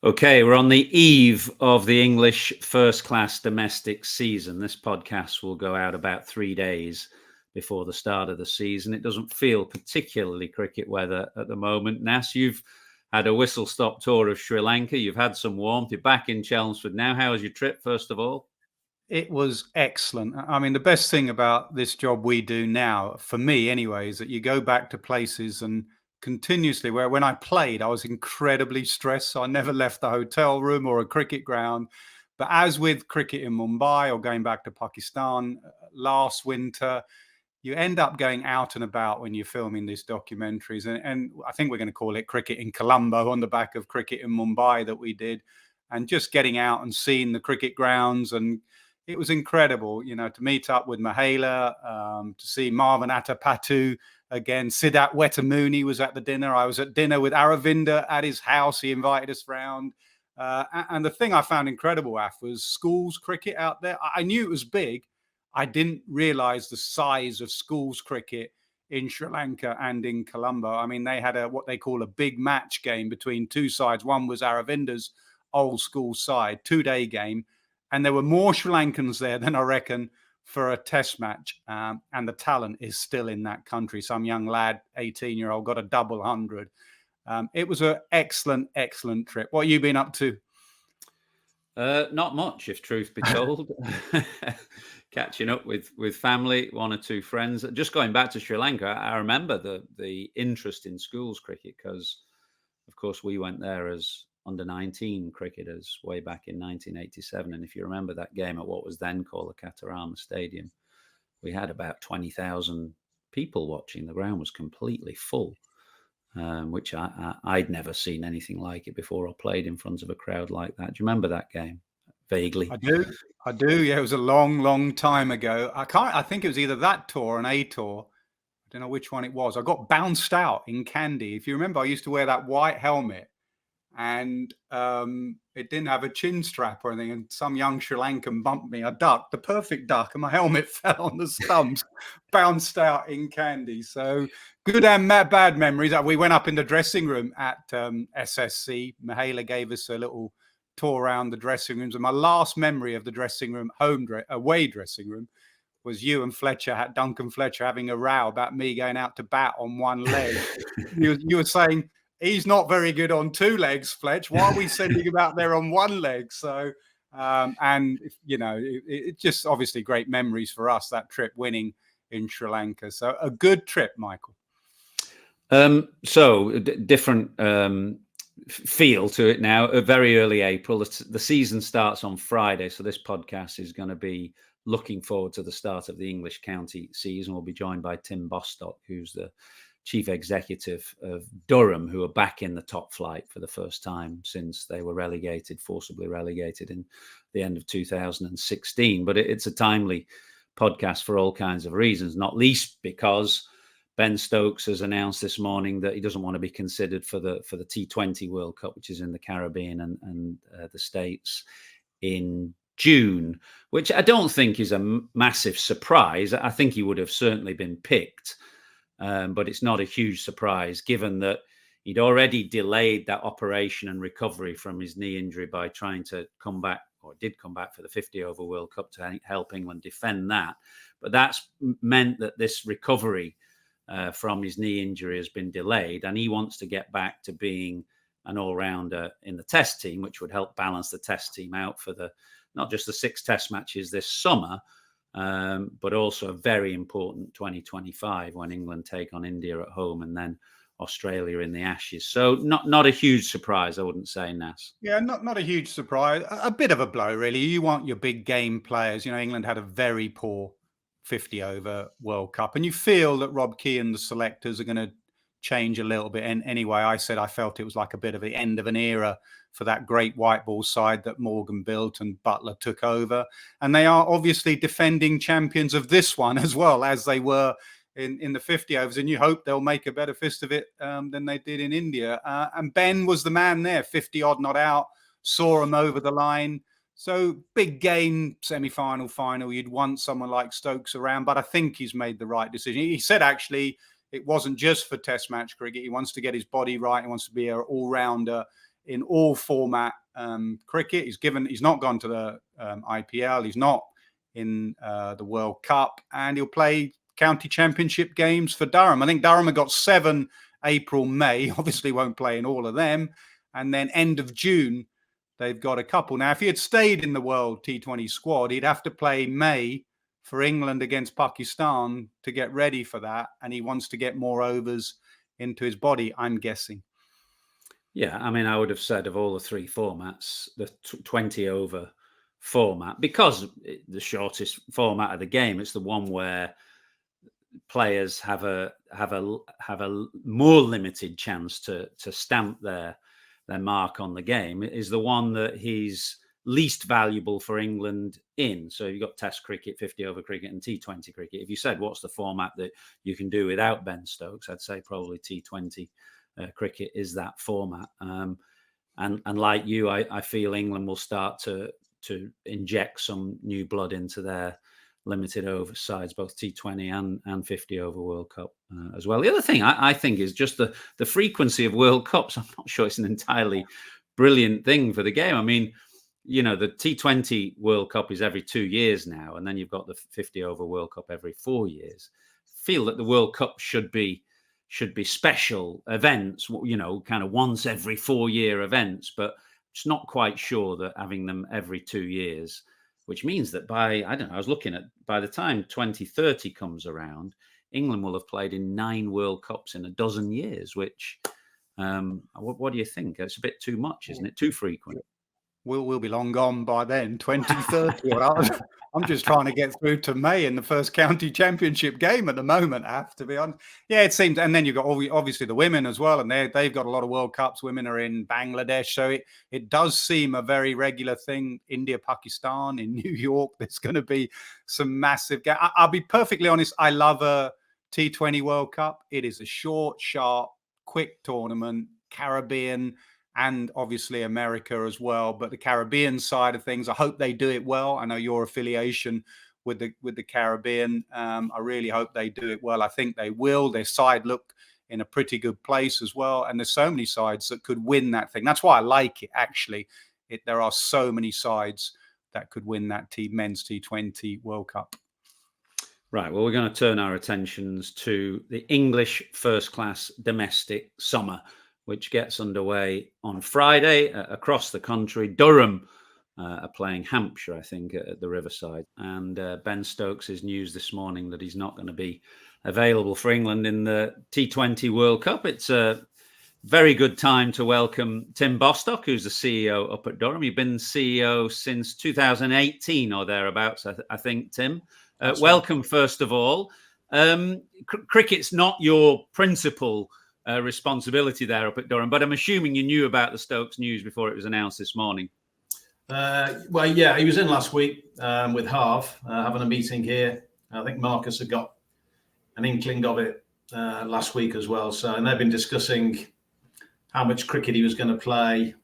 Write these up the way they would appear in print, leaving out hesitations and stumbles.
Okay, we're on the eve of the English first-class domestic season. This podcast will go out about 3 days before the start of the season. It doesn't feel particularly cricket weather at the moment. Nas, you've had a whistle-stop tour of Sri Lanka. You've had some warmth. You're back in Chelmsford now. How was your trip, first of all? It was excellent. I mean, the best thing about this job we do now, for me anyway, is that you go back to places and continuously, where when I played, I was incredibly stressed. So I never left the hotel room or a cricket ground. But as with cricket in Mumbai or going back to Pakistan last winter, you end up going out and about when you're filming these documentaries. And I think we're going to call it Cricket in Colombo on the back of Cricket in Mumbai that we did. And just getting out and seeing the cricket grounds, and it was incredible, to meet up with Mahela, to see Marvin Atapatu again. Siddharth Wetamooni was at the dinner. I was at dinner with Aravinda at his house. He invited us round. And the thing I found incredible, Af, was schools cricket out there. I knew it was big. I didn't realize the size of schools cricket in Sri Lanka and in Colombo. I mean, they had what they call a big match game between two sides. One was Aravinda's old school side, 2-day game. And there were more Sri Lankans there than I reckon for a test match. And the talent is still in that country. Some young lad, 18-year-old, got a double 100. It was an excellent, excellent trip. What have you been up to? Not much, if truth be told. Catching up with family, one or two friends. Just going back to Sri Lanka, I remember the interest in schools cricket because, of course, we went there as under-19 cricketers way back in 1987. And if you remember that game at what was then called the Katarama Stadium, we had about 20,000 people watching. The ground was completely full, which I'd never seen anything like it before or played in front of a crowd like that. Do you remember that game? Vaguely. I do. Yeah, it was a long, long time ago. I think it was either that tour or an A tour. I don't know which one it was. I got bounced out in Kandy. If you remember, I used to wear that white helmet, and it didn't have a chin strap or anything. And some young Sri Lankan bumped me. I ducked, the perfect duck, and my helmet fell on the stumps, bounced out in Kandy. So good and bad memories. We went up in the dressing room at SSC. Mahela gave us a little tour around the dressing rooms. And my last memory of the dressing room, away dressing room, was you and Duncan Fletcher having a row about me going out to bat on one leg. You were saying, he's not very good on two legs, Fletch. Why are we sending him out there on one leg? So, it's just obviously great memories for us, that trip winning in Sri Lanka. So a good trip, Michael. Different feel to it now. A very early April. The season starts on Friday. So this podcast is going to be looking forward to the start of the English county season. We'll be joined by Tim Bostock, who's the chief executive of Durham, who are back in the top flight for the first time since they were forcibly relegated in the end of 2016. But it's a timely podcast for all kinds of reasons, not least because Ben Stokes has announced this morning that he doesn't want to be considered for the T20 World Cup, which is in the Caribbean and the States in June, which I don't think is a massive surprise. I think he would have certainly been picked. But it's not a huge surprise given that he'd already delayed that operation and recovery from his knee injury by trying to come back, or did come back for the 50-over World Cup to help England defend that. But that's meant that this recovery from his knee injury has been delayed, and he wants to get back to being an all-rounder in the test team, which would help balance the test team out for not just the 6 test matches this summer, but also a very important 2025 when England take on India at home and then Australia in the Ashes. So not a huge surprise, I wouldn't say, Nas. Yeah, not a huge surprise. A bit of a blow, really. You want your big game players. England had a very poor 50-over World Cup, and you feel that Rob Key and the selectors are going to change a little bit. And anyway, I felt it was like a bit of the end of an era for that great white ball side that Morgan built and Butler took over. And they are obviously defending champions of this one as well, as they were in the 50 overs. And you hope they'll make a better fist of it than they did in India. And Ben was the man there, 50 odd not out, saw him over the line. So big game, semi-final, final. You'd want someone like Stokes around, but I think he's made the right decision. He said, actually, it wasn't just for test match cricket. He wants to get his body right. He wants to be an all-rounder in all format cricket. He's not gone to the IPL. He's not in the World Cup, and he'll play county championship games for Durham. I think Durham have got 7 April, May. Obviously won't play in all of them. And then end of June, they've got a couple. Now, if he had stayed in the World T20 squad, he'd have to play May for England against Pakistan to get ready for that. And he wants to get more overs into his body, I'm guessing. Yeah, I mean, I would have said of all the 3 formats, the 20 over format, because the shortest format of the game, it's the one where players have a more limited chance to stamp their mark on the game, is the one that he's least valuable for England in. So you've got Test cricket, 50 over cricket, and T20 cricket. If you said what's the format that you can do without Ben Stokes, I'd say probably T20 cricket is that format. And like you, I feel England will start to inject some new blood into their limited over sides, both T20 and 50 over World Cup as well. The other thing I think is just the frequency of World Cups. I'm not sure it's an entirely brilliant thing for the game. I mean, the T20 World Cup is every 2 years now, and then you've got the 50 over World Cup every 4 years. I feel that the World Cup should be special events, kind of once every 4 year events, but it's not quite sure that having them every 2 years, which means that I was looking at, by the time 2030 comes around, England will have played in 9 World Cups in a dozen years, which, what do you think? It's a bit too much, isn't it? Too frequent. We'll be long gone by then, 2030. I'm just trying to get through to May in the first county championship game at the moment, I have to be honest. Yeah, it seems. And then you've got obviously the women as well, and they've got a lot of World Cups. Women are in Bangladesh, so it does seem a very regular thing. India, Pakistan, in New York, there's going to be some massive I'll be perfectly honest, I love a T20 World Cup. It is a short, sharp, quick tournament, Caribbean, and obviously America as well. But the Caribbean side of things, I hope they do it well. I know your affiliation with the Caribbean. I really hope they do it well. I think they will. Their side look in a pretty good place as well. And there's so many sides that could win that thing. That's why I like it, actually. There are so many sides that could win that men's T20 World Cup. Right. Well, we're going to turn our attentions to the English first-class domestic summer, which gets underway on Friday across the country. Durham are playing Hampshire, I think, at the Riverside. And Ben Stokes' news this morning that he's not going to be available for England in the T20 World Cup. It's a very good time to welcome Tim Bostock, who's the CEO up at Durham. You've been CEO since 2018 or thereabouts, I think, Tim. Welcome, first of all. Cricket's not your principal responsibility there up at Durham, but I'm assuming you knew about the Stokes news before it was announced this morning. Well, yeah, he was in last week with Harv, having a meeting here. I think Marcus had got an inkling of it last week as well. And they've been discussing how much cricket he was going to play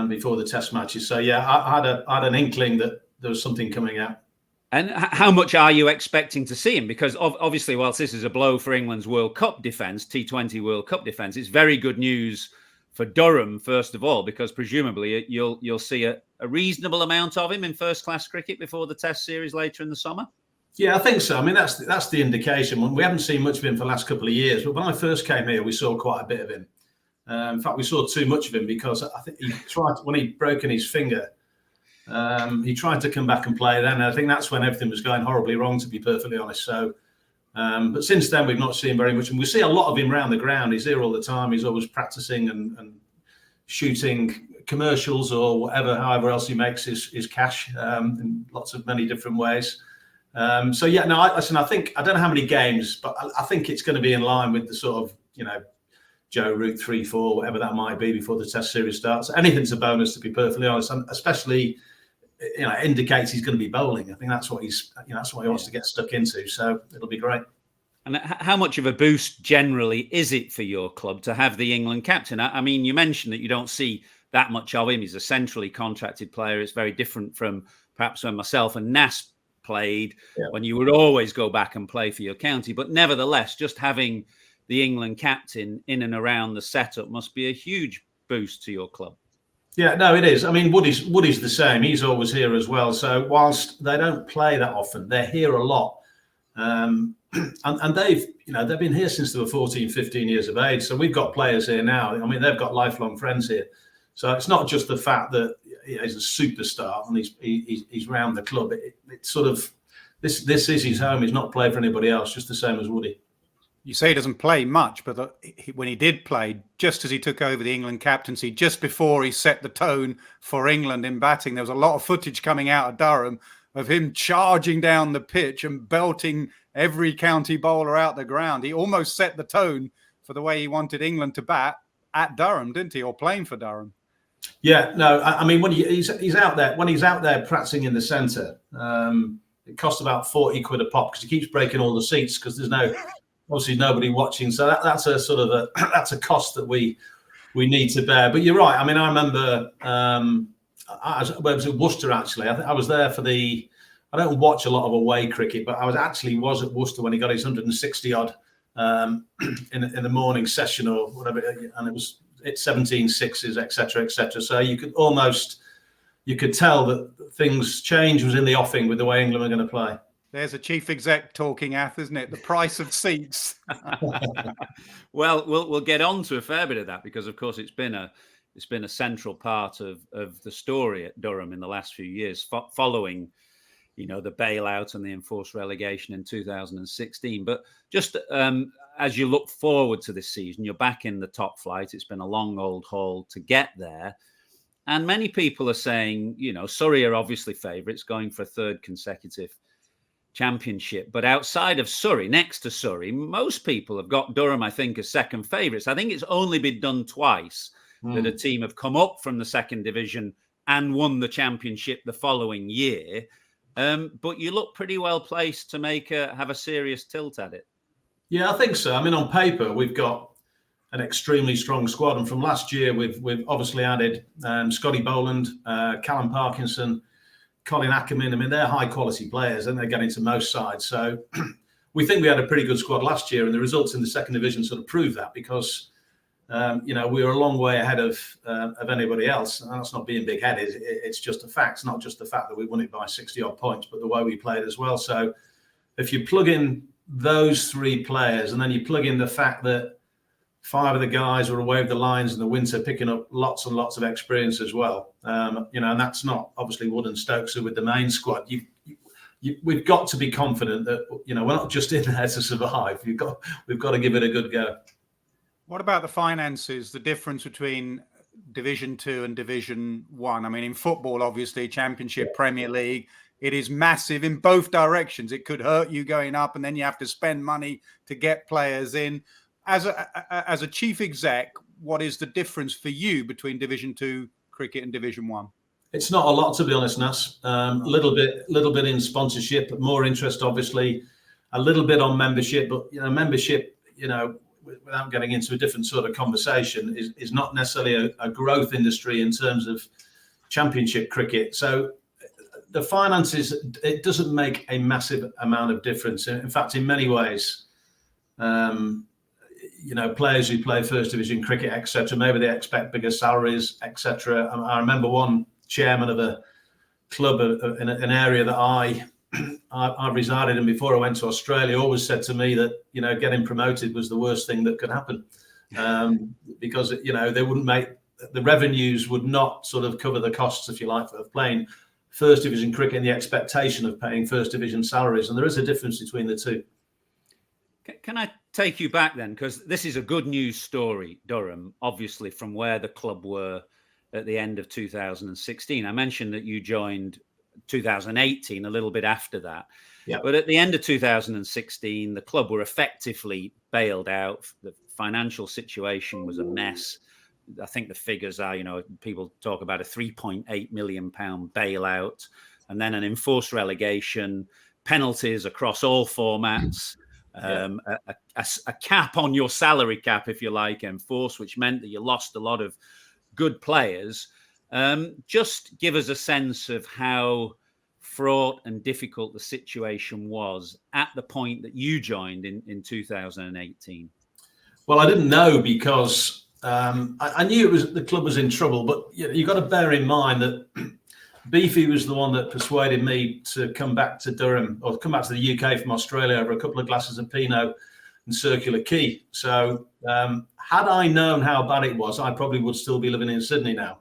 before the test matches. So, yeah, I had an inkling that there was something coming out. And how much are you expecting to see him? Because obviously, whilst this is a blow for England's World Cup defence, T20 World Cup defence, it's very good news for Durham, first of all, because presumably you'll see a reasonable amount of him in first-class cricket before the Test series later in the summer. Yeah, I think so. I mean, that's the indication. We haven't seen much of him for the last couple of years, but when I first came here, we saw quite a bit of him. In fact, we saw too much of him because I think he tried, when he'd broken his finger, he tried to come back and play then. And I think that's when everything was going horribly wrong, to be perfectly honest. So, but since then, we've not seen very much. And we see a lot of him around the ground. He's here all the time. He's always practicing and shooting commercials or whatever, however else he makes his cash in many different ways. So, yeah, no, I think, I don't know how many games, but I think it's going to be in line with the sort of, Joe Root 3-4, whatever that might be before the Test series starts. Anything's a bonus, to be perfectly honest, and especially, it indicates he's going to be bowling. I think that's what that's what he wants to get stuck into. So it'll be great. And how much of a boost generally is it for your club to have the England captain? I mean, you mentioned that you don't see that much of him. He's a centrally contracted player. It's very different from perhaps when myself and Nas played, when you would always go back and play for your county. But nevertheless, just having the England captain in and around the setup must be a huge boost to your club. Yeah, no, it is. I mean, Woody's the same. He's always here as well. So whilst they don't play that often, they're here a lot. And they've been here since they were 14, 15 years of age. So we've got players here now. I mean, they've got lifelong friends here. So it's not just the fact that he's a superstar and he's round the club. It's sort of this is his home. He's not played for anybody else, just the same as Woody. You say he doesn't play much, but when he did play, just as he took over the England captaincy, just before he set the tone for England in batting, there was a lot of footage coming out of Durham of him charging down the pitch and belting every county bowler out the ground. He almost set the tone for the way he wanted England to bat at Durham, didn't he? Or playing for Durham. Yeah, no, I mean, when he's out there practicing in the centre, it costs about 40 quid a pop because he keeps breaking all the seats because there's obviously nobody watching. So that's a sort of that's a cost that we need to bear. But you're right. I mean, I remember I was at Worcester actually. I was there for I don't watch a lot of away cricket, but I was at Worcester when he got his 160 odd in the morning session or whatever, and it's 17 sixes, etc., etc. So you could tell that change was in the offing with the way England were going to play. There's a chief exec talking, Ath, isn't it? The price of seats. Well, we'll get on to a fair bit of that because, of course, it's been a central part of the story at Durham in the last few years, following, the bailout and the enforced relegation in 2016. But just as you look forward to this season, you're back in the top flight. It's been a long old haul to get there. And many people are saying, Surrey are obviously favourites, going for a third consecutive championship. But outside of Surrey, next to Surrey, most people have got Durham, I think, as second favourites. I think it's only been done twice that a team have come up from the second division and won the championship the following year. But you look pretty well placed to have a serious tilt at it. Yeah, I think so. I mean, on paper, we've got an extremely strong squad. And from last year, we've obviously added Scotty Boland, Callum Parkinson, Colin Ackerman. I mean, they're high quality players and they're getting to most sides. So we think we had a pretty good squad last year, and the results in the second division sort of prove that because, we were a long way ahead of anybody else. And that's not being big headed. It's just a fact. It's not just the fact that we won it by 60 odd points, but the way we played as well. So if you plug in those three players and then you plug in the fact that 5 of the guys were away with the lines in the winter, picking up lots and lots of experience as well. And that's not obviously Wood and Stokes with the main squad. We've got to be confident that we're not just in there to survive. We've got to give it a good go. What about the finances? The difference between Division 2 and Division 1? I mean, in football, obviously, Championship, Premier League, it is massive in both directions. It could hurt you going up, and then you have to spend money to get players in. As a chief exec, what is the difference for you between Division 2 cricket and Division 1? It's not a lot, to be honest, Nas. A little bit in sponsorship, but more interest, obviously. A little bit on membership, but membership, without getting into a different sort of conversation, is not necessarily a growth industry in terms of Championship cricket. So the finances, it doesn't make a massive amount of difference. In fact, in many ways, players who play first division cricket, etc., maybe they expect bigger salaries, etc. I remember one chairman of a club in an area that I resided in before I went to Australia always said to me that, getting promoted was the worst thing that could happen because, they wouldn't the revenues would not sort of cover the costs, if you like, of playing first division cricket and the expectation of paying first division salaries. And there is a difference between the two. Can I take you back then? Because this is a good news story, Durham, obviously, from where the club were at the end of 2016. I mentioned that you joined 2018, a little bit after that. Yeah. But at the end of 2016, the club were effectively bailed out. The financial situation was a mess. I think the figures are, people talk about a £3.8 million bailout and then an enforced relegation, penalties across all formats. A cap on your salary cap, if you like, enforced, which meant that you lost a lot of good players. Just give us a sense of how fraught and difficult the situation was at the point that you joined in 2018. Well, I didn't know because I knew the club was in trouble, but you've got to bear in mind that Beefy was the one that persuaded me to come back to Durham, or come back to the UK from Australia over a couple of glasses of Pinot and Circular Quay. So had I known how bad it was, I probably would still be living in Sydney now.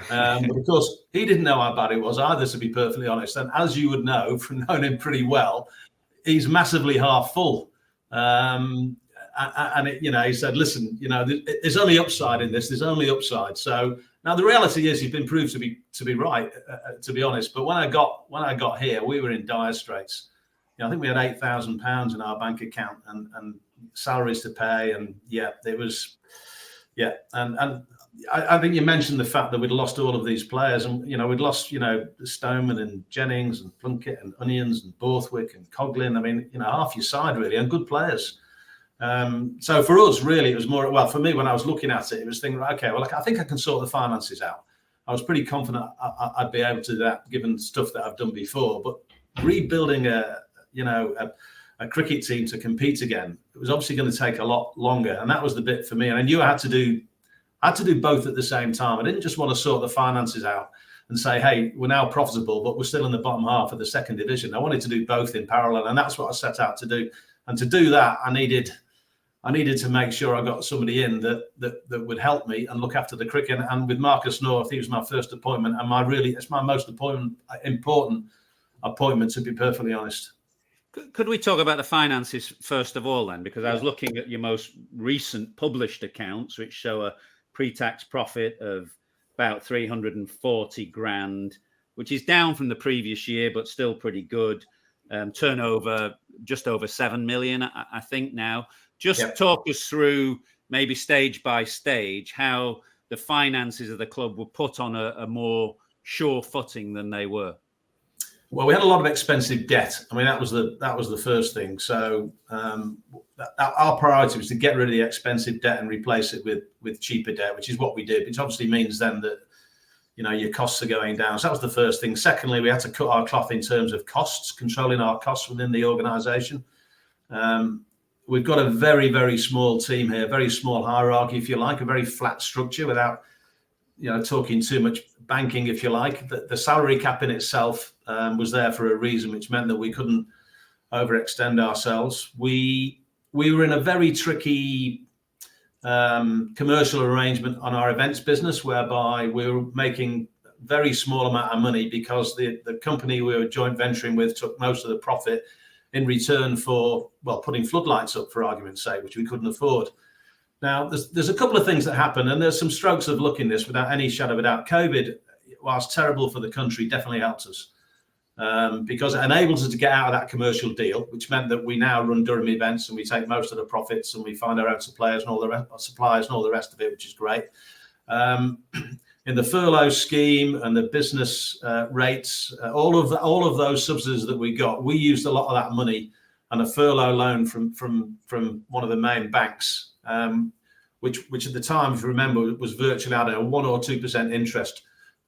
But of course, he didn't know how bad it was either, to be perfectly honest. And as you would know from knowing him pretty well, he's massively half full. And he said, listen, there's only upside in this. There's only upside. So now the reality is, he's been proved to be right, to be honest. But when I got here, we were in dire straits. I think we had £8,000 in our bank account and salaries to pay, and it was, and I think you mentioned the fact that we'd lost all of these players, and we'd lost Stoneman and Jennings and Plunkett and Onions and Borthwick and Coughlin. I mean, half your side really, and good players. So for us, really, it was more, well, for me, when I was looking at it, it was thinking, okay, well, I think I can sort the finances out. I was pretty confident I'd be able to do that, given stuff that I've done before. But rebuilding a cricket team to compete again, it was obviously going to take a lot longer, and that was the bit for me. And I knew I had to do both at the same time. I didn't just want to sort the finances out and say, hey, we're now profitable, but we're still in the bottom half of the second division. I wanted to do both in parallel, and that's what I set out to do. And to do that, I needed to make sure I got somebody in that would help me and look after the cricket. And with Marcus North, he was my first appointment, and it's my most important appointment, to be perfectly honest. Could we talk about the finances first of all then? Because I was looking at your most recent published accounts, which show a pre-tax profit of about 340 grand, which is down from the previous year, but still pretty good. Turnover just over 7 million, I think now. Just talk us through, maybe stage by stage, how the finances of the club were put on a more sure footing than they were. Well, we had a lot of expensive debt. I mean, that was the first thing. So our priority was to get rid of the expensive debt and replace it with cheaper debt, which is what we did. Which obviously means then that your costs are going down. So that was the first thing. Secondly, we had to cut our cloth in terms of costs, controlling our costs within the organisation. We've got a very, very small team here, very small hierarchy, if you like, a very flat structure without talking too much banking, if you like. The salary cap in itself was there for a reason, which meant that we couldn't overextend ourselves. We were in a very tricky commercial arrangement on our events business, whereby we were making very small amount of money because the company we were joint venturing with took most of the profit in return for, well, putting floodlights up, for argument's sake, which we couldn't afford. Now, there's a couple of things that happen, and there's some strokes of luck in this, without any shadow of a doubt. COVID, whilst terrible for the country, definitely helped us because it enables us to get out of that commercial deal, which meant that we now run Durham events and we take most of the profits and we find our own suppliers and all the rest of it, which is great. In the furlough scheme and the business rates, all of those subsidies that we got, we used a lot of that money and a furlough loan from one of the main banks, which at the time, if you remember, was virtually at a 1 or 2% interest.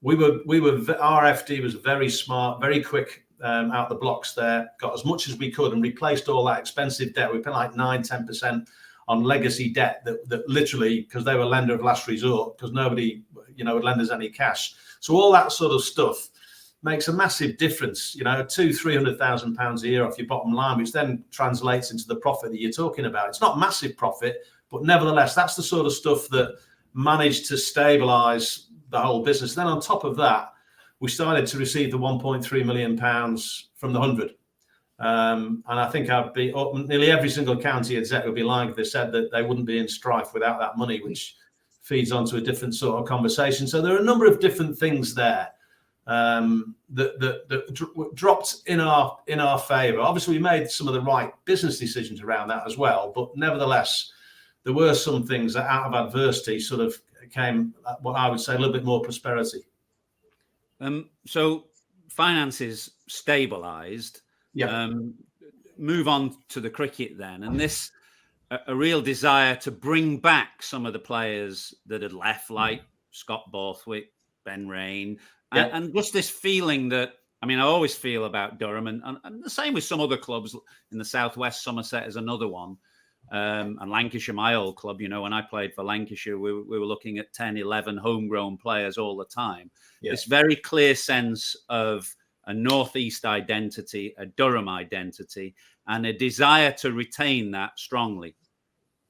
Our FD was very smart, very quick out the blocks there, got as much as we could and replaced all that expensive debt. We paid like 9-10% on legacy debt that literally, because they were lender of last resort, because nobody would lend us any cash. So all that sort of stuff makes a massive difference, £200,000-300,000 a year off your bottom line, which then translates into the profit that you're talking about. It's not massive profit, but nevertheless, that's the sort of stuff that managed to stabilise the whole business. Then on top of that, we started to receive the £1.3 million from the 100. And I think nearly every single county exec would be lying if they said that they wouldn't be in strife without that money, which feeds onto a different sort of conversation. So there are a number of different things there that dropped in our favour. Obviously, we made some of the right business decisions around that as well, but nevertheless, there were some things that out of adversity sort of came, what I would say, a little bit more prosperity. So finances stabilised. Yeah. Move on to the cricket then, and this a real desire to bring back some of the players that had left, like Scott Borthwick, Ben Rain, and just this feeling that, I mean, I always feel about Durham, and the same with some other clubs in the southwest. Somerset is another one, And Lancashire, my old club, when I played for Lancashire, we were looking at 10, 11 homegrown players all the time. Yeah. This very clear sense of a Northeast identity, a Durham identity, and a desire to retain that strongly.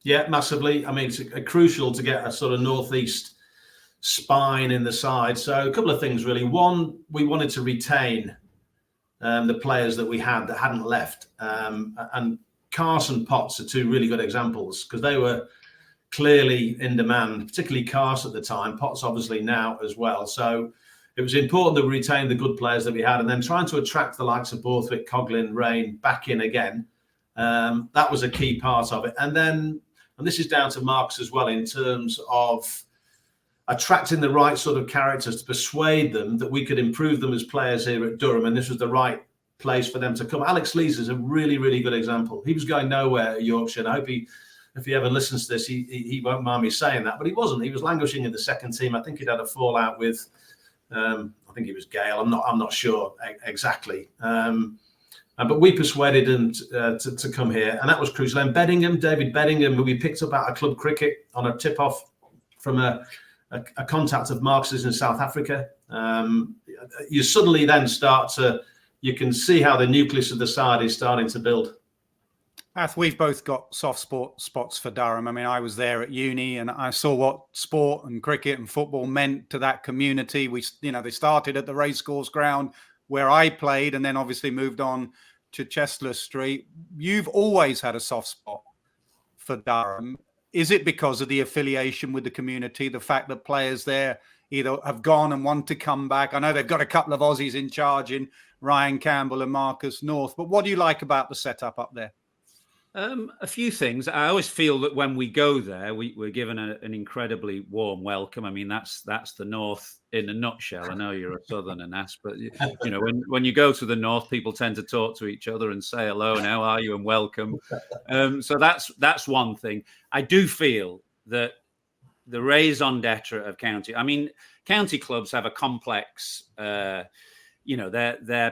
Yeah, massively. I mean, it's crucial to get a sort of Northeast spine in the side. So a couple of things, really. One, we wanted to retain the players that we had that hadn't left. And Carson, Potts are two really good examples because they were clearly in demand, particularly Carson at the time. Potts obviously now as well. So it was important that we retained the good players that we had, and then trying to attract the likes of Borthwick, Coughlin, Rain back in again. That was a key part of it. And this is down to Marcus as well in terms of attracting the right sort of characters to persuade them that we could improve them as players here at Durham, and this was the right place for them to come. Alex Lees is a really, really good example. He was going nowhere at Yorkshire, and I hope if he ever listens to this, he won't mind me saying that, but he wasn't. He was languishing in the second team. I think he'd had a fallout with, I think he was Gale. I'm not sure exactly. But we persuaded him to come here, and that was crucial. And David Beddingham, who we picked up out of club cricket on a tip-off from a contact of Marx's in South Africa. You suddenly then you can see how the nucleus of the side is starting to build. Ath, we've both got soft spots for Durham. I mean, I was there at uni and I saw what sport and cricket and football meant to that community. They started at the racecourse ground where I played and then obviously moved on to Chestler Street. You've always had a soft spot for Durham. Is it because of the affiliation with the community, the fact that players there either have gone and want to come back? I know they've got a couple of Aussies in charge in Ryan Campbell and Marcus North, but what do you like about the setup up there? A few things. I always feel that when we go there, we're given an incredibly warm welcome. I mean, that's the North in a nutshell. I know you're a Southerner, Nas, but when you go to the North, people tend to talk to each other and say hello and how are you and welcome. So that's one thing. I do feel that the raison d'etre of county. I mean, county clubs have a complex. Their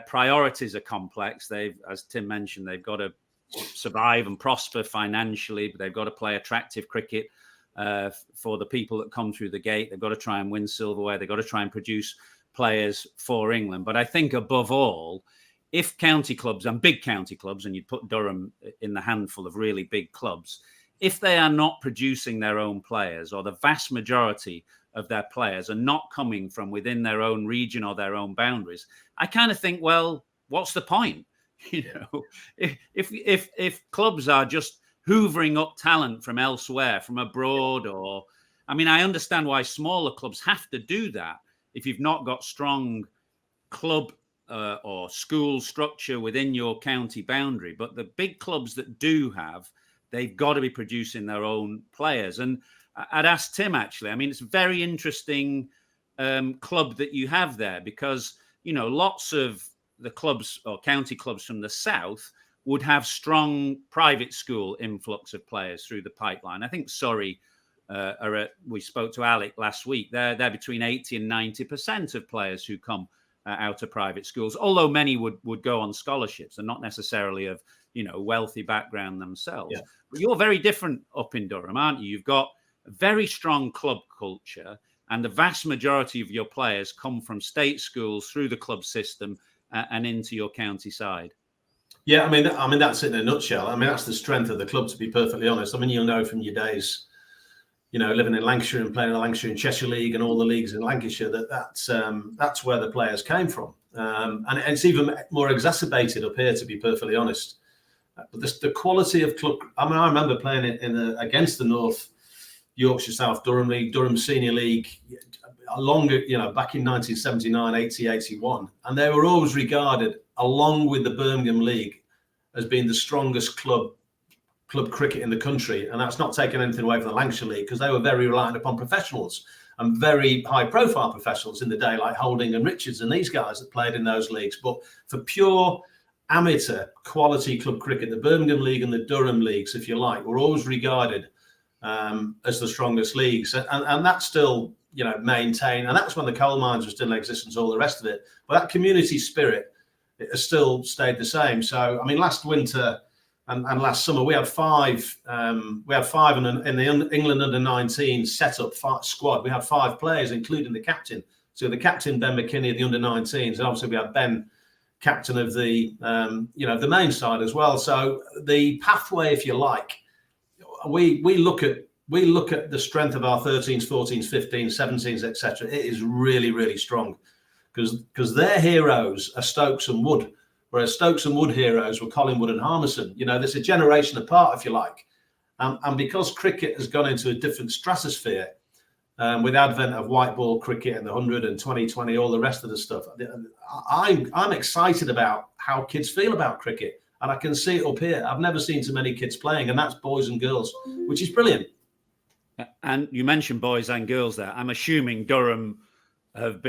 priorities are complex. As Tim mentioned, they've got to survive and prosper financially, but they've got to play attractive cricket for the people that come through the gate. They've got to try and win silverware. They've got to try and produce players for England. But I think above all, if county clubs and big county clubs, and you'd put Durham in the handful of really big clubs, if they are not producing their own players, or the vast majority of their players are not coming from within their own region or their own boundaries, I kind of think, well, what's the point? If clubs are just hoovering up talent from elsewhere, from abroad, I understand why smaller clubs have to do that if you've not got strong club or school structure within your county boundary. But the big clubs that do have, they've got to be producing their own players. And I'd ask Tim, actually, it's a very interesting club that you have there because, lots of the clubs or county clubs from the south would have strong private school influx of players through the pipeline. I think Surrey we spoke to Alec last week. They're between 80 and 90% of players who come out of private schools, although many would go on scholarships and not necessarily of, wealthy background themselves. Yeah. But you're very different up in Durham, aren't you? You've got a very strong club culture and the vast majority of your players come from state schools through the club system and into your county side. Yeah, I mean that's it in a nutshell. That's the strength of the club, to be perfectly honest. You'll know from your days, living in Lancashire and playing in the Lancashire and Cheshire League and all the leagues in Lancashire, that's where the players came from. And it's even more exacerbated up here, to be perfectly honest. But the quality of club. I remember playing against the North Yorkshire South Durham League, Durham Senior League, back in 1979, 80, 81. And they were always regarded, along with the Birmingham League, as being the strongest club cricket in the country. And that's not taking anything away from the Lancashire League, because they were very reliant upon professionals and very high-profile professionals in the day, like Holding and Richards and these guys that played in those leagues. But for pure amateur quality club cricket, the Birmingham League and the Durham leagues, if you like, were always regarded as the strongest leagues. And that's still maintained, and that's when the coal mines were still in existence, all the rest of it. But that community spirit, it has still stayed the same. So last winter And last summer we had five. We had five in the England under-19 setup squad. We had 5 players, including the captain. So the captain, Ben McKinney, of the under-19s, and obviously we had Ben, captain of the the main side as well. So the pathway, if you like, we look at the strength of our 13s, 14s, 15s, 17s, etc. It is really, really strong because their heroes are Stokes and Wood, whereas Stokes and Wood heroes were Collingwood and Harmison. There's a generation apart, if you like, and because cricket has gone into a different stratosphere. With the advent of white ball cricket and the 100 and 2020, all the rest of the stuff, I'm excited about how kids feel about cricket, and I can see it up here. I've never seen so many kids playing, and that's boys and girls, which is brilliant. And you mentioned boys and girls there. I'm assuming Durham have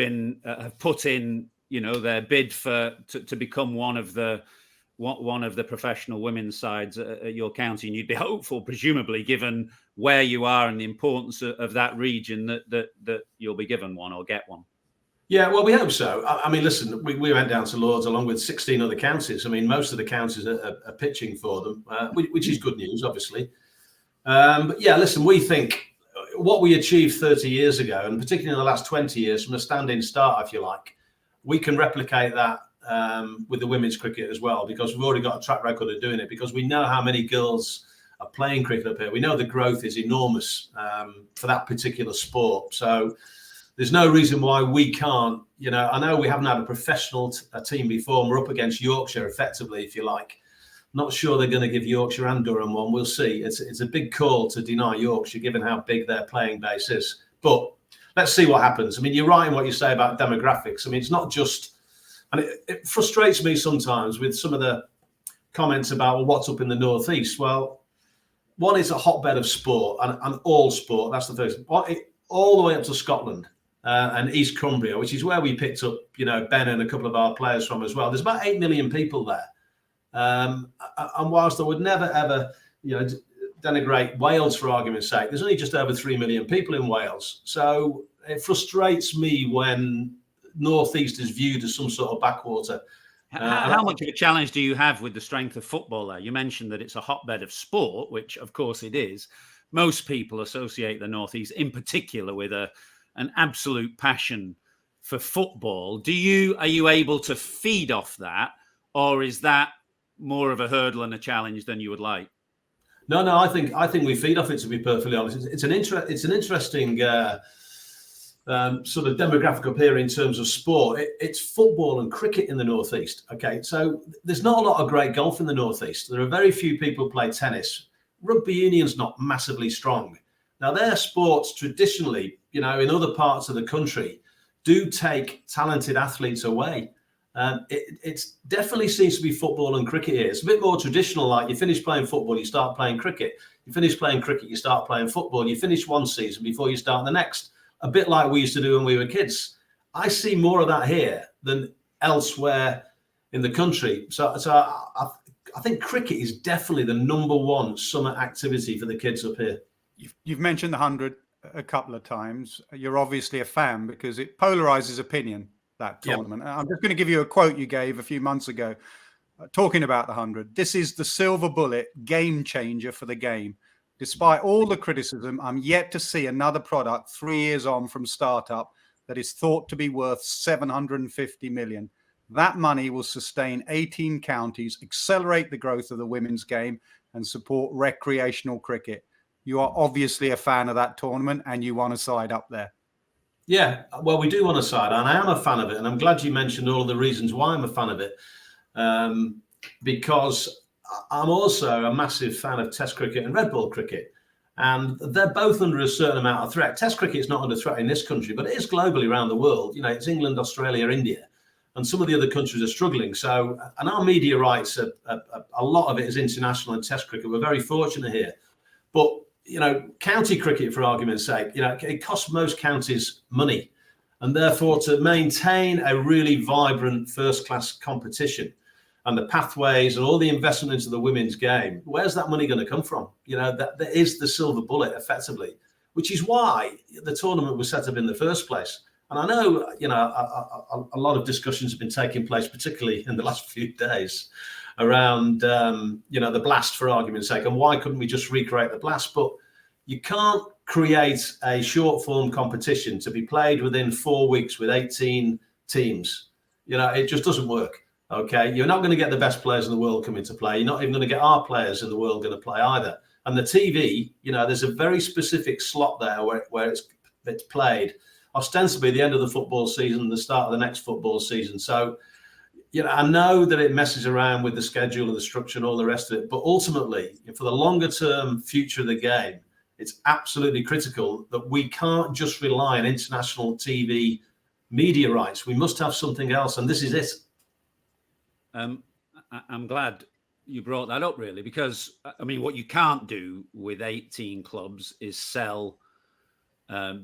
put in, their bid to become one of the professional women's sides at your county, and you'd be hopeful, presumably, given where you are and the importance of that region, that you'll be given one or get one. Yeah, well, we hope so. I mean, listen, we went down to Lords along with 16 other counties. I mean, most of the counties are pitching for them, which is good news, obviously. But yeah, listen, we think what we achieved 30 years ago, and particularly in the last 20 years, from a standing start, if you like, we can replicate that with the women's cricket as well, because we've already got a track record of doing it, because we know how many girls are playing cricket up here. We know the growth is enormous for that particular sport. So there's no reason why we can't. I know we haven't had a professional team before, and we're up against Yorkshire effectively, if you like. Not sure they're going to give Yorkshire and Durham one. We'll see. It's a big call to deny Yorkshire, given how big their playing base is. But let's see what happens. I mean, you're right in what you say about demographics. I mean, it's not just, and it frustrates me sometimes with some of the comments about, well, what's up in the Northeast? Well, one is a hotbed of sport and all sport. That's the first. All the way up to Scotland and East Cumbria, which is where we picked up, Ben and a couple of our players from as well. There's about 8 million people there. And whilst I would never, ever, denigrate Wales for argument's sake, there's only just over 3 million people in Wales. So it frustrates me when Northeast is viewed as some sort of backwater. How much of a challenge do you have with the strength of football there? You mentioned that it's a hotbed of sport, which of course it is. Most people associate the Northeast in particular with an absolute passion for football. Are you able to feed off that, or is that more of a hurdle and a challenge than you would like? No, I think we feed off it, to be perfectly honest. It's an interesting sort of demographic up here in terms of sport. It's football and cricket in the Northeast. Okay, so there's not a lot of great golf in the Northeast. There are very few people who play tennis. Rugby union's not massively strong. Now, their sports traditionally, in other parts of the country, do take talented athletes away. It definitely seems to be football and cricket here. It's a bit more traditional, like you finish playing football, you start playing cricket. You finish playing cricket, you start playing football. You finish one season before you start the next. A bit like we used to do when we were kids. I see more of that here than elsewhere in the country. So I think cricket is definitely the #1 summer activity for the kids up here. You've mentioned the 100 a couple of times. You're obviously a fan because it polarizes opinion, that tournament. Yep. I'm just going to give you a quote you gave a few months ago talking about the 100. This is the silver bullet game changer for the game. Despite all the criticism, I'm yet to see another product 3 years on from startup that is thought to be worth 750 million. That money will sustain 18 counties, accelerate the growth of the women's game, and support recreational cricket. You are obviously a fan of that tournament and you want a side up there. Yeah, well, we do want a side, and I am a fan of it. And I'm glad you mentioned all the reasons why I'm a fan of it. Because I'm also a massive fan of Test cricket and red ball cricket. And they're both under a certain amount of threat. Test cricket is not under threat in this country, but it is globally around the world. It's England, Australia, India. And some of the other countries are struggling. So, and our media rights, a lot of it is international and Test cricket. We're very fortunate here. But county cricket, for argument's sake, it costs most counties money. And therefore, to maintain a really vibrant first-class competition and the pathways and all the investment into the women's game, where's that money going to come from? That is the silver bullet, effectively, which is why the tournament was set up in the first place. And I know, a lot of discussions have been taking place, particularly in the last few days, around the blast, for argument's sake, and why couldn't we just recreate the blast? But you can't create a short form competition to be played within 4 weeks with 18 teams. It just doesn't work. Okay, you're not going to get the best players in the world coming to play. You're not even going to get our players in the world going to play either. And the TV, there's a very specific slot there where it's played, ostensibly the end of the football season, the start of the next football season. So, I know that it messes around with the schedule and the structure and all the rest of it. But ultimately, for the longer term future of the game, it's absolutely critical that we can't just rely on international TV media rights. We must have something else, and this is it. I'm glad you brought that up, really, because what you can't do with 18 clubs is sell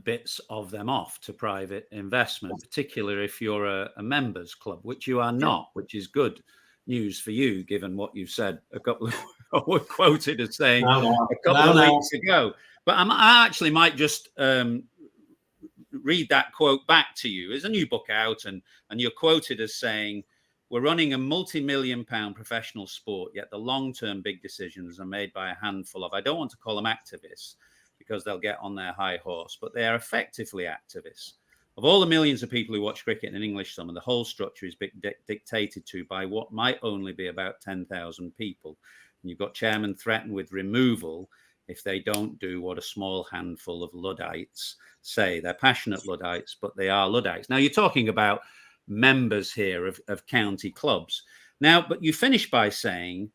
bits of them off to private investment, particularly if you're a members club, which you are not, which is good news for you, given what you said a couple of were quoted as saying a couple of weeks ago. But I actually might just read that quote back to you. There's a new book out, and you're quoted as saying, "We're running a multi-million-pound professional sport, yet the long-term big decisions are made by a handful of," I don't want to call them activists because they'll get on their high horse, but they are effectively activists. "Of all the millions of people who watch cricket in an English summer, the whole structure is dictated to by what might only be about 10,000 people. And you've got chairmen threatened with removal if they don't do what a small handful of Luddites say. They're passionate Luddites, but they are Luddites." Now, you're talking about members here of county clubs. Now, but you finish by saying,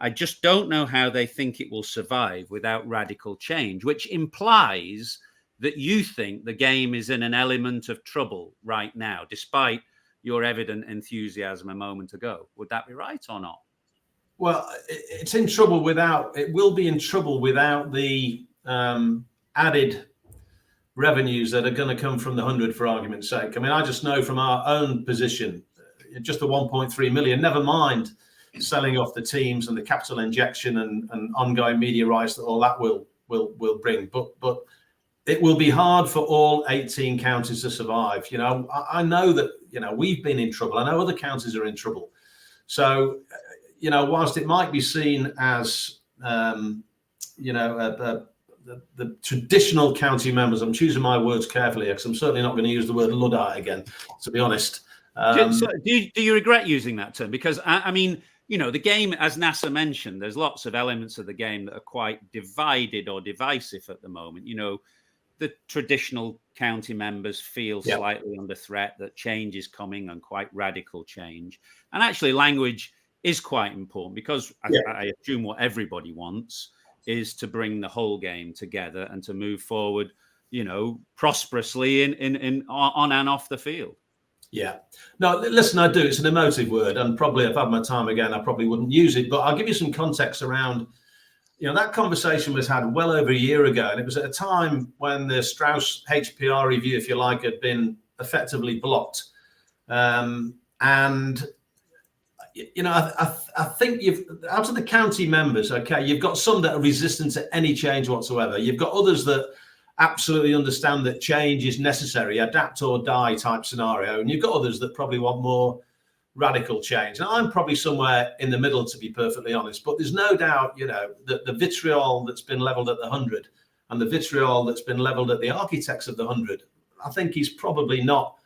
"I just don't know how they think it will survive without radical change," which implies that you think the game is in an element of trouble right now, despite your evident enthusiasm a moment ago. Would that be right or not? Well, it will be in trouble without the added revenues that are going to come from the 100, for argument's sake. I just know from our own position, just the 1.3 million, never mind selling off the teams and the capital injection and ongoing media rights that all that will bring. But it will be hard for all 18 counties to survive. I know that, we've been in trouble. I know other counties are in trouble. So, whilst it might be seen as, the traditional county members, I'm choosing my words carefully because I'm certainly not going to use the word Luddite again, to be honest. So do you regret using that term? Because, the game, as NASA mentioned, there's lots of elements of the game that are quite divided or divisive at the moment. The traditional county members feel slightly under threat, that change is coming and quite radical change. And actually, language is quite important because I assume what everybody wants is to bring the whole game together and to move forward, prosperously in on and off the field. Yeah. No, listen, I do. It's an emotive word, and probably if I had my time again, I probably wouldn't use it. But I'll give you some context around, that conversation was had well over a year ago, and it was at a time when the Strauss HPR review, if you like, had been effectively blocked. I think out of the county members, okay, you've got some that are resistant to any change whatsoever. You've got others that absolutely understand that change is necessary, adapt or die type scenario. And you've got others that probably want more radical change. And I'm probably somewhere in the middle, to be perfectly honest. But there's no doubt, that the vitriol that's been leveled at the 100 and the vitriol that's been leveled at the architects of the 100, I think is probably not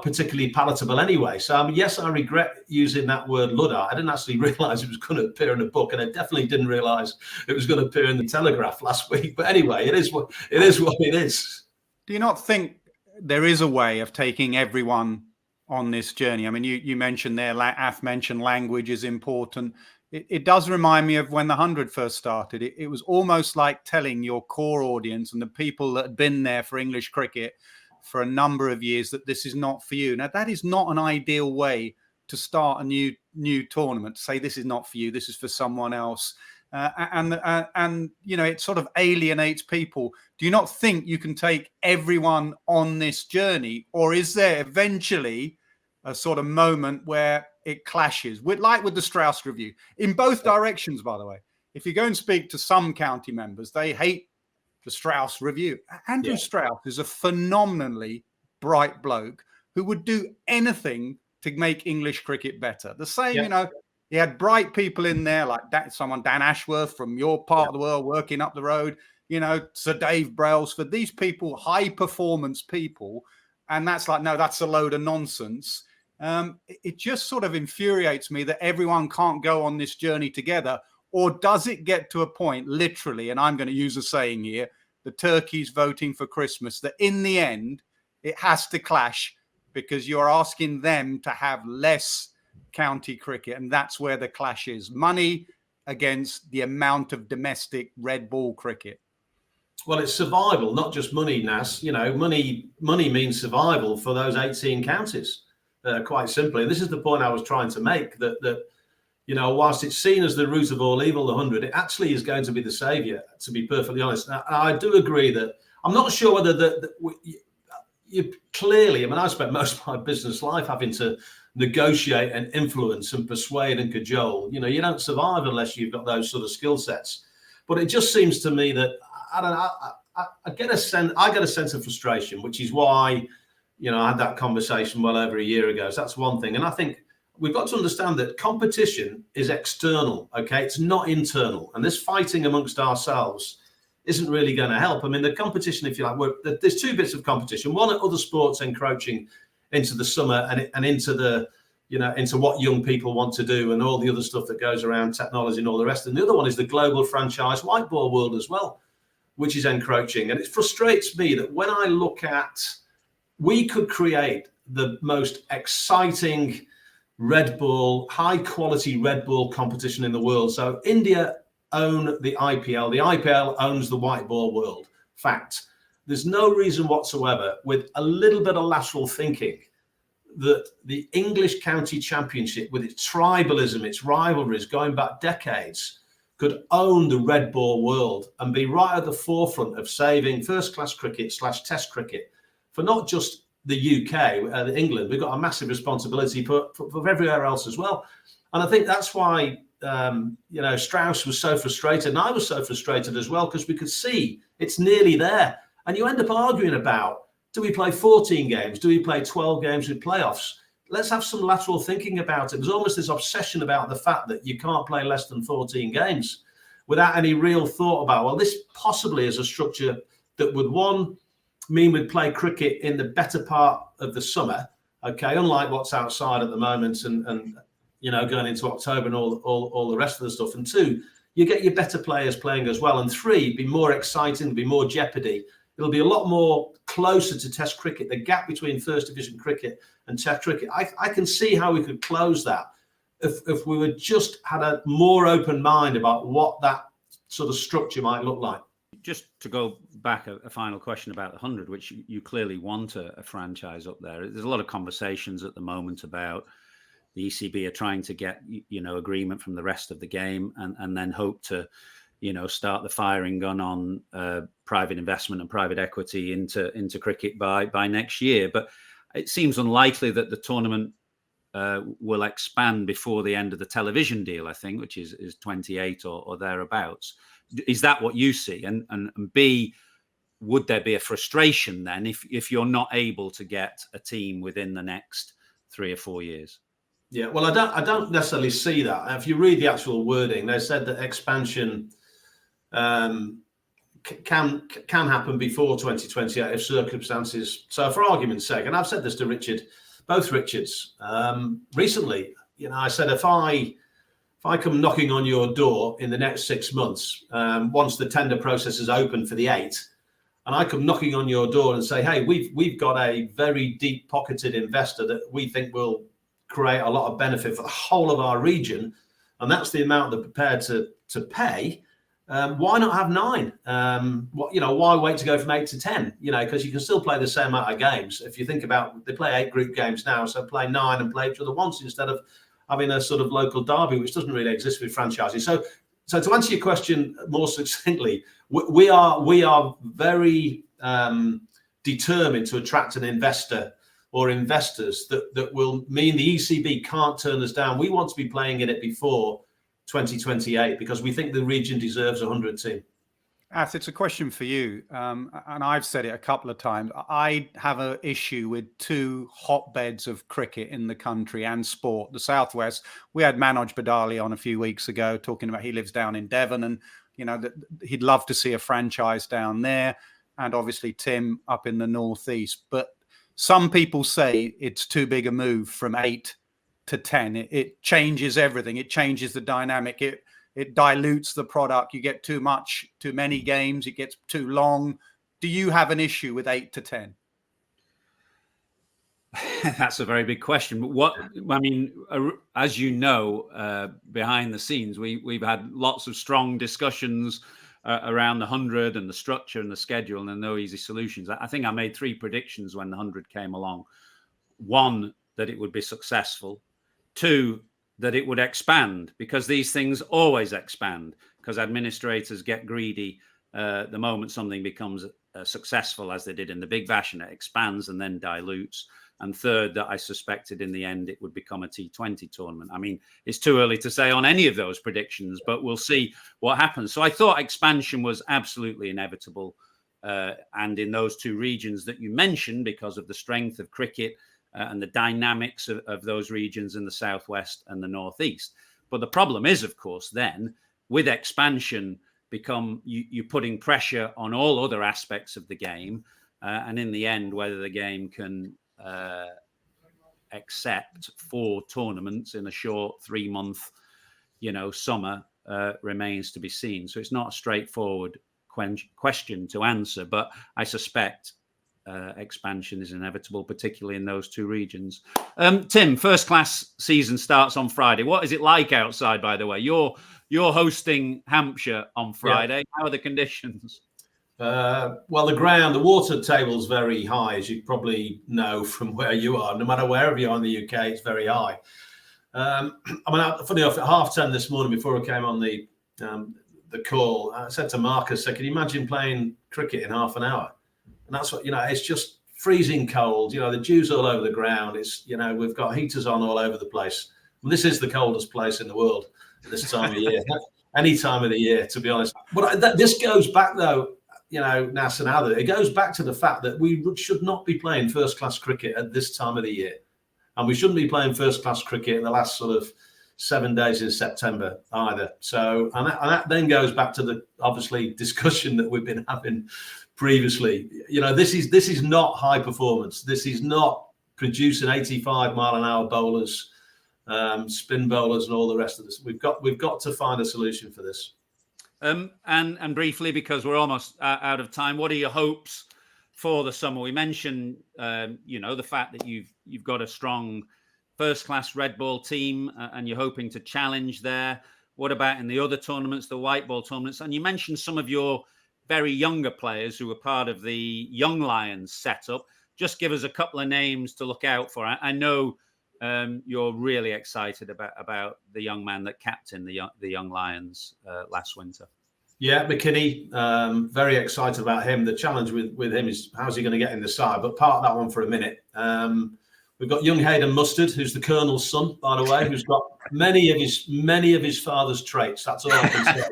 particularly palatable anyway. So, yes, I regret using that word Luddite. I didn't actually realise it was going to appear in a book, and I definitely didn't realise it was going to appear in the Telegraph last week. But anyway, it is what it is. Do you not think there is a way of taking everyone on this journey? You mentioned there, Ath mentioned language is important. It does remind me of when the 100 first started. It was almost like telling your core audience and the people that had been there for English cricket for a number of years that this is not for you. Now, that is not an ideal way to start a new tournament, to say this is not for you, this is for someone else. It sort of alienates people. Do you not think you can take everyone on this journey, or is there eventually a sort of moment where it clashes, with the Strauss review, in both directions, by the way? If you go and speak to some county members, they hate the Strauss review. Andrew Strauss is a phenomenally bright bloke who would do anything to make English cricket better. The same, He had bright people in there like Dan Ashworth from your part of the world working up the road, Sir Dave Brailsford, these people, high performance people. And that's like, no, that's a load of nonsense. It just sort of infuriates me that everyone can't go on this journey together. Or does it get to a point, literally, and I'm going to use a saying here, the turkey's voting for Christmas, that in the end, it has to clash because you're asking them to have less county cricket. And that's where the clash is. Money against the amount of domestic red ball cricket. Well, it's survival, not just money, Nas. Money means survival for those 18 counties, quite simply. And this is the point I was trying to make, that whilst it's seen as the root of all evil, the 100, it actually is going to be the saviour, to be perfectly honest. Now, I do agree that I'm not sure whether you clearly, I spent most of my business life having to negotiate and influence and persuade and cajole. You don't survive unless you've got those sort of skill sets. But it just seems to me that I get a sense of frustration, which is why, I had that conversation well over a year ago. So that's one thing. And I think we've got to understand that competition is external, okay? It's not internal. And this fighting amongst ourselves isn't really going to help. The competition, if you like, there's two bits of competition. One, other sports encroaching into the summer and into the, into what young people want to do and all the other stuff that goes around technology and all the rest. And the other one is the global franchise white ball world as well, which is encroaching. And it frustrates me that when I look at, we could create the most exciting red ball, high quality red ball competition in the world. So India own the IPL. The IPL owns the white ball world. Fact. There's no reason whatsoever, with a little bit of lateral thinking, that the English County Championship, with its tribalism, its rivalries going back decades, could own the red ball world and be right at the forefront of saving first-class cricket / test cricket for not just the UK, England. We've got a massive responsibility for everywhere else as well. And I think that's why, Strauss was so frustrated, and I was so frustrated as well, because we could see it's nearly there. And you end up arguing about, do we play 14 games? Do we play 12 games with playoffs? Let's have some lateral thinking about it. There's almost this obsession about the fact that you can't play less than 14 games without any real thought about, well, this possibly is a structure that would, one, mean we'd play cricket in the better part of the summer, okay, unlike what's outside at the moment and going into October and all the rest of the stuff. And two, you get your better players playing as well. And three, be more exciting, be more jeopardy. It'll be a lot more closer to Test cricket. The gap between First Division cricket and Test cricket, I can see how we could close that if we would just had a more open mind about what that sort of structure might look like. Just to go back, a final question about the 100, which you clearly want a franchise up there. There's a lot of conversations at the moment about the ECB are trying to get, agreement from the rest of the game and then hope to, start the firing gun on private investment and private equity into cricket by next year. But it seems unlikely that the tournament will expand before the end of the television deal, I think, which is 28 or thereabouts. Is that what you see? And B, would there be a frustration then if you're not able to get a team within the next 3 or 4 years? Yeah, well, I don't necessarily see that. If you read the actual wording, they said that expansion can happen before 2028 if circumstances. So, for argument's sake, and I've said this to both Richards, recently. I said if I come knocking on your door in the next 6 months, once the tender process is open for the 8, and I come knocking on your door and say, hey, we've got a very deep-pocketed investor that we think will create a lot of benefit for the whole of our region, and that's the amount they're prepared to pay. Why not have 9? Why wait to go from 8 to 10? Because you can still play the same amount of games. If you think about, they play 8 group games now, so play 9 and play each other once instead of having a sort of local derby, which doesn't really exist with franchises. So to answer your question more succinctly, we are very determined to attract an investor or investors that will mean the ECB can't turn us down. We want to be playing in it before 2028 because we think the region deserves a 100 team. Ath, it's a question for you, and I've said it a couple of times. I have an issue with two hotbeds of cricket in the country and sport. The Southwest, we had Manoj Badali on a few weeks ago talking about, he lives down in Devon, and that he'd love to see a franchise down there, and obviously Tim up in the Northeast. But some people say it's too big a move from 8 to 10. It changes everything. It changes the dynamic. It dilutes the product. You get too many games. It gets too long. Do you have an issue with 8 to 10? That's a very big question. As you know, behind the scenes, we've had lots of strong discussions around the 100 and the structure and the schedule, and there are no easy solutions. I think I made 3 predictions when the 100 came along. 1, that it would be successful. 2, that it would expand, because these things always expand, because administrators get greedy the moment something becomes successful, as they did in the Big Bash, and it expands and then dilutes. And 3rd, that I suspected in the end it would become a T20 tournament. I mean, it's too early to say on any of those predictions, but we'll see what happens. So I thought expansion was absolutely inevitable. And in those 2 regions that you mentioned, because of the strength of cricket, and the dynamics of those regions in the Southwest and the Northeast. But the problem is, of course, then with expansion, you're putting pressure on all other aspects of the game. And in the end, whether the game can accept 4 tournaments in a short 3-month, summer remains to be seen. So it's not a straightforward question to answer, but I suspect expansion is inevitable, particularly in those 2 regions. Tim, first class season starts on Friday. What is it like outside, by the way? You're hosting Hampshire on Friday. Yeah. How are the conditions? Well, the water table's very high, as you probably know from where you are. No matter wherever you are in the UK, it's very high. Funny enough, at 10:30 this morning, before I came on the call, I said to Marcus, can you imagine playing cricket in half an hour? And that's what, it's just freezing cold. The dew's all over the ground. It's, we've got heaters on all over the place. And this is the coldest place in the world this time of year, any time of the year, to be honest. But this goes back, though, Nas and Ath, it goes back to the fact that we should not be playing first-class cricket at this time of the year. And we shouldn't be playing first-class cricket in the last sort of 7 days in September either. So, and that then goes back to the, obviously, discussion that we've been having previously. This is not high performance. This is not producing 85-mile-an-hour bowlers, spin bowlers, and all the rest of this. We've got to find a solution for this. And briefly, because we're almost out of time, what are your hopes for the summer? We mentioned, the fact that you've got a strong first-class red ball team, and you're hoping to challenge there. What about in the other tournaments, the white ball tournaments? And you mentioned some of your very younger players who were part of the Young Lions setup. Just give us a couple of names to look out for. I know you're really excited about the young man that captained the Young Lions last winter. Yeah, McKinney, very excited about him. The challenge with him is how's he going to get in the side, but park that one for a minute. We've got young Hayden Mustard, who's the Colonel's son, by the way, who's got many of his father's traits. That's all I can say.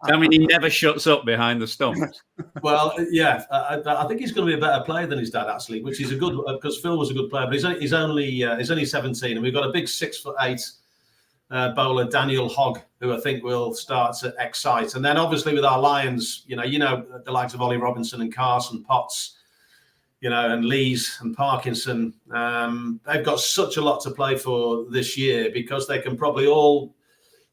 I mean, he never shuts up behind the stumps. Well, yeah, I think he's going to be a better player than his dad, actually, which is a good, because Phil was a good player, but he's only 17, and we've got a big 6'8" bowler, Daniel Hogg, who I think will start to excite. And then obviously with our Lions, the likes of Ollie Robinson and Carson Potts, and Lees and Parkinson, they've got such a lot to play for this year, because they can probably all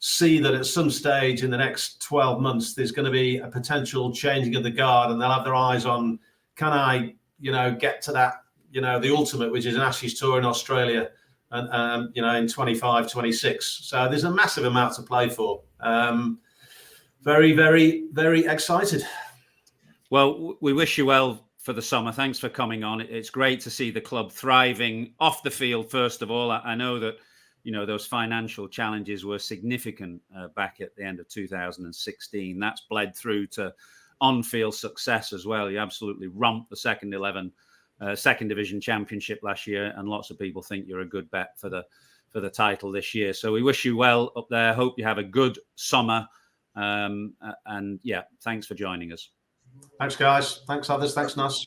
see that at some stage in the next 12 months, there's going to be a potential changing of the guard, and they'll have their eyes on, can I, get to that, the ultimate, which is an Ashes tour in Australia, and in 25, 26. So there's a massive amount to play for. Very, very, very excited. Well, we wish you well for the summer. Thanks for coming on. It's great to see the club thriving off the field, first of all. I know that, those financial challenges were significant back at the end of 2016. That's bled through to on-field success as well. You absolutely romped the second division championship last year, and lots of people think you're a good bet for the title this year. So we wish you well up there. Hope you have a good summer. And yeah, thanks for joining us. Thanks, guys. Thanks, others. Thanks, Nas.